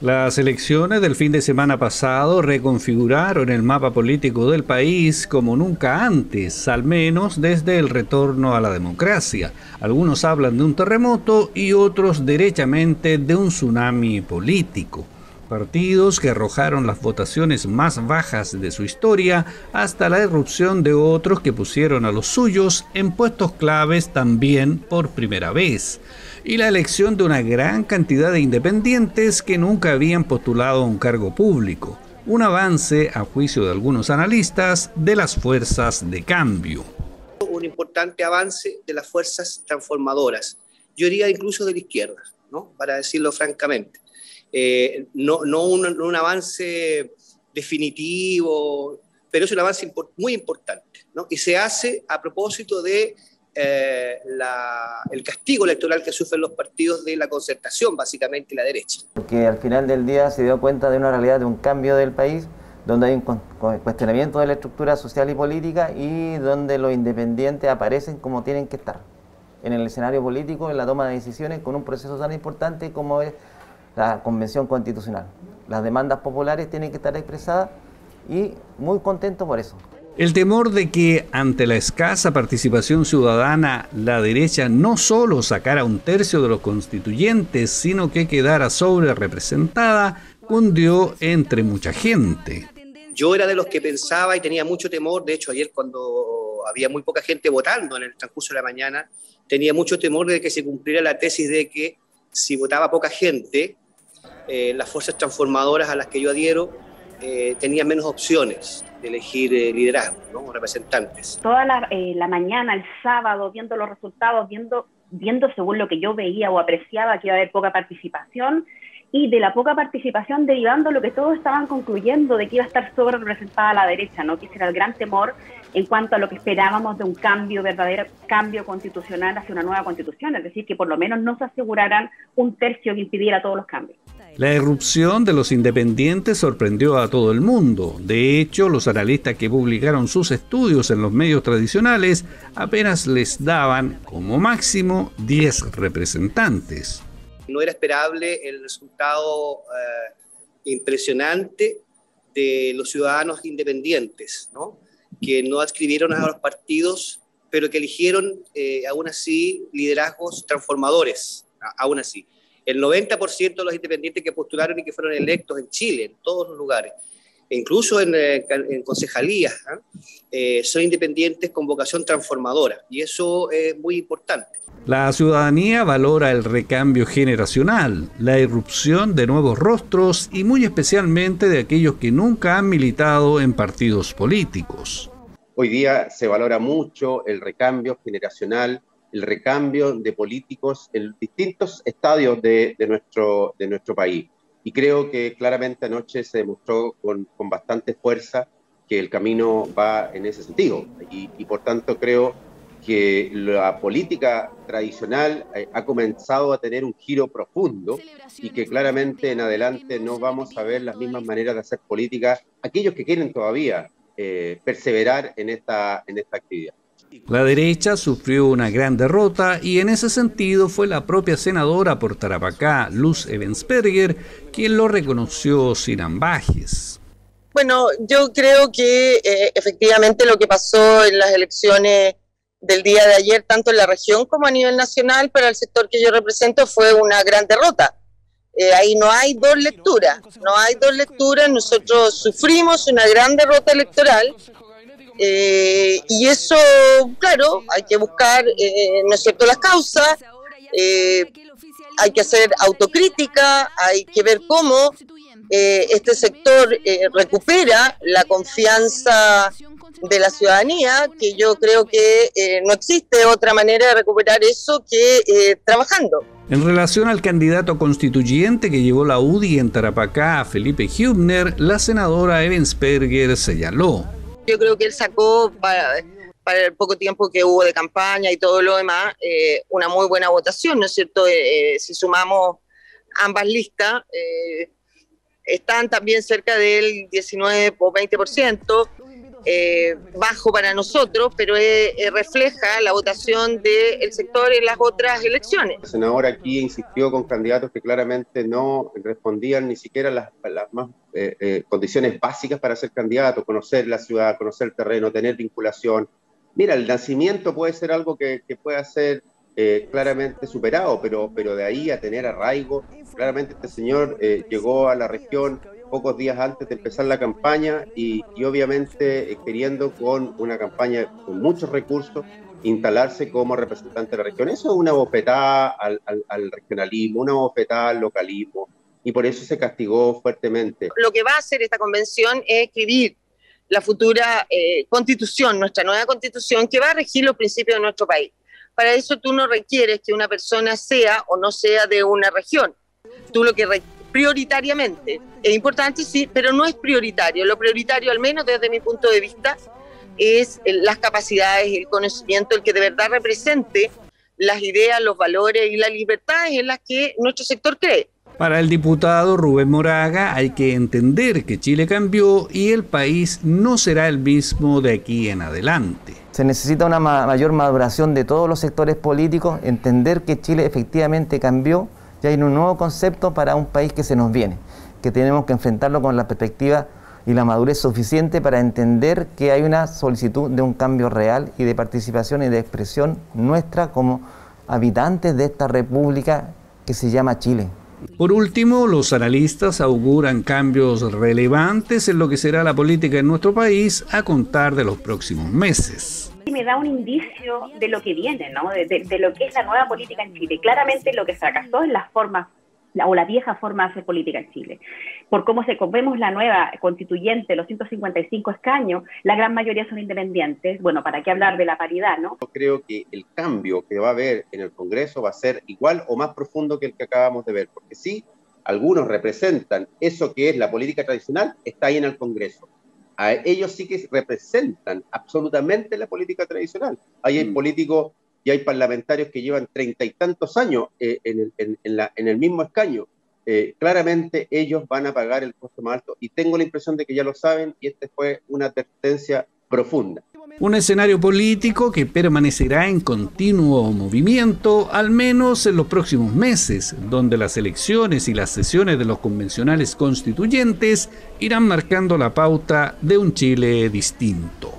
Las elecciones del fin de semana pasado reconfiguraron el mapa político del país como nunca antes, al menos desde el retorno a la democracia. Algunos hablan de un terremoto y otros derechamente de un tsunami político. Partidos que arrojaron las votaciones más bajas de su historia hasta la irrupción de otros que pusieron a los suyos en puestos claves también por primera vez. Y la elección de una gran cantidad de independientes que nunca habían postulado a un cargo público. Un avance, a juicio de algunos analistas, de las fuerzas de cambio. Un importante avance de las fuerzas transformadoras, yo diría incluso de la izquierda, ¿no? Para decirlo francamente. No un avance definitivo, pero es un avance muy importante, ¿no? Y se hace a propósito de el castigo electoral que sufren los partidos de la concertación, básicamente, y la derecha. Porque al final del día se dio cuenta de una realidad, de un cambio del país, donde hay un cuestionamiento de la estructura social y política y donde los independientes aparecen como tienen que estar en el escenario político, en la toma de decisiones, con un proceso tan importante como es la Convención Constitucional. Las demandas populares tienen que estar expresadas y muy contento por eso. El temor de que, ante la escasa participación ciudadana, la derecha no solo sacara un tercio de los constituyentes, sino que quedara sobre representada, cundió entre mucha gente. Yo era de los que pensaba y tenía mucho temor, de hecho ayer cuando había muy poca gente votando en el transcurso de la mañana, tenía mucho temor de que se cumpliera la tesis de que si votaba poca gente, las fuerzas transformadoras a las que yo adhiero tenían menos opciones de elegir liderazgo, ¿no? Representantes. Toda la mañana, el sábado, viendo los resultados, viendo según lo que yo veía o apreciaba que iba a haber poca participación, y de la poca participación derivando lo que todos estaban concluyendo de que iba a estar sobre representada la derecha, ¿no? Que ese era el gran temor en cuanto a lo que esperábamos de un cambio, verdadero cambio constitucional hacia una nueva constitución, es decir, que por lo menos no se aseguraran un tercio que impidiera todos los cambios. La irrupción de los independientes sorprendió a todo el mundo. De hecho, los analistas que publicaron sus estudios en los medios tradicionales apenas les daban, como máximo, 10 representantes. No era esperable el resultado impresionante de los ciudadanos independientes, ¿no? Que no adscribieron a los partidos, pero que eligieron aún así liderazgos transformadores, aún así. El 90% de los independientes que postularon y que fueron electos en Chile, en todos los lugares, e incluso en concejalías, son independientes con vocación transformadora, y eso es muy importante. La ciudadanía valora el recambio generacional, la irrupción de nuevos rostros y muy especialmente de aquellos que nunca han militado en partidos políticos. Hoy día se valora mucho el recambio generacional, el recambio de políticos en distintos estadios de nuestro país. Y creo que claramente anoche se demostró con bastante fuerza que el camino va en ese sentido. Y por tanto creo que la política tradicional ha comenzado a tener un giro profundo y que claramente en adelante no vamos a ver las mismas maneras de hacer política aquellos que quieren todavía perseverar en esta actividad. La derecha sufrió una gran derrota y en ese sentido fue la propia senadora por Tarapacá, Luz Ebensperger, quien lo reconoció sin ambajes. Bueno, yo creo que efectivamente lo que pasó en las elecciones del día de ayer, tanto en la región como a nivel nacional, para el sector que yo represento, fue una gran derrota. Ahí no hay dos lecturas, nosotros sufrimos una gran derrota electoral, y eso, claro, hay que buscar, ¿no es cierto?, las causas, hay que hacer autocrítica, hay que ver cómo este sector recupera la confianza de la ciudadanía, que yo creo que no existe otra manera de recuperar eso que trabajando. En relación al candidato constituyente que llevó la UDI en Tarapacá, Felipe Hübner, la senadora Ebensperger señaló: yo creo que él sacó, para el poco tiempo que hubo de campaña y todo lo demás, una muy buena votación, ¿no es cierto? Si sumamos ambas listas, están también cerca del 19 o 20%, bajo para nosotros, pero refleja la votación del sector en las otras elecciones. El senador aquí insistió con candidatos que claramente no respondían ni siquiera las más condiciones básicas para ser candidato: conocer la ciudad, conocer el terreno, tener vinculación. Mira, el nacimiento puede ser algo que pueda ser claramente superado, pero de ahí a tener arraigo, claramente este señor llegó a la región pocos días antes de empezar la campaña y obviamente queriendo con una campaña con muchos recursos instalarse como representante de la región. Eso es una bofetada al regionalismo, una bofetada al localismo, y por eso se castigó fuertemente. Lo que va a hacer esta convención es escribir la futura constitución, nuestra nueva constitución, que va a regir los principios de nuestro país. Para eso tú no requieres que una persona sea o no sea de una región. Tú lo que prioritariamente es importante, sí, pero no es prioritario. Lo prioritario, al menos desde mi punto de vista, es las capacidades, el conocimiento, el que de verdad represente las ideas, los valores y las libertades en las que nuestro sector cree. Para el diputado Rubén Moraga, hay que entender que Chile cambió y el país no será el mismo de aquí en adelante. Se necesita una mayor maduración de todos los sectores políticos, entender que Chile efectivamente cambió. Ya hay un nuevo concepto para un país que se nos viene, que tenemos que enfrentarlo con la perspectiva y la madurez suficiente para entender que hay una solicitud de un cambio real y de participación y de expresión nuestra como habitantes de esta república que se llama Chile. Por último, los analistas auguran cambios relevantes en lo que será la política en nuestro país a contar de los próximos meses. Me da un indicio de lo que viene, ¿no? De lo que es la nueva política en Chile. Claramente lo que fracasó es la forma o la vieja forma de hacer política en Chile. Por cómo vemos la nueva constituyente, los 155 escaños, la gran mayoría son independientes. Bueno, ¿para qué hablar de la paridad, no? Yo creo que el cambio que va a haber en el Congreso va a ser igual o más profundo que el que acabamos de ver, porque sí, algunos representan eso que es la política tradicional, está ahí en el Congreso. A ellos sí que representan absolutamente la política tradicional. Ahí hay políticos y hay parlamentarios que llevan 30 y tantos años en el mismo escaño. Claramente ellos van a pagar el costo más alto y tengo la impresión de que ya lo saben y esta fue una advertencia profunda. Un escenario político que permanecerá en continuo movimiento, al menos en los próximos meses, donde las elecciones y las sesiones de los convencionales constituyentes irán marcando la pauta de un Chile distinto.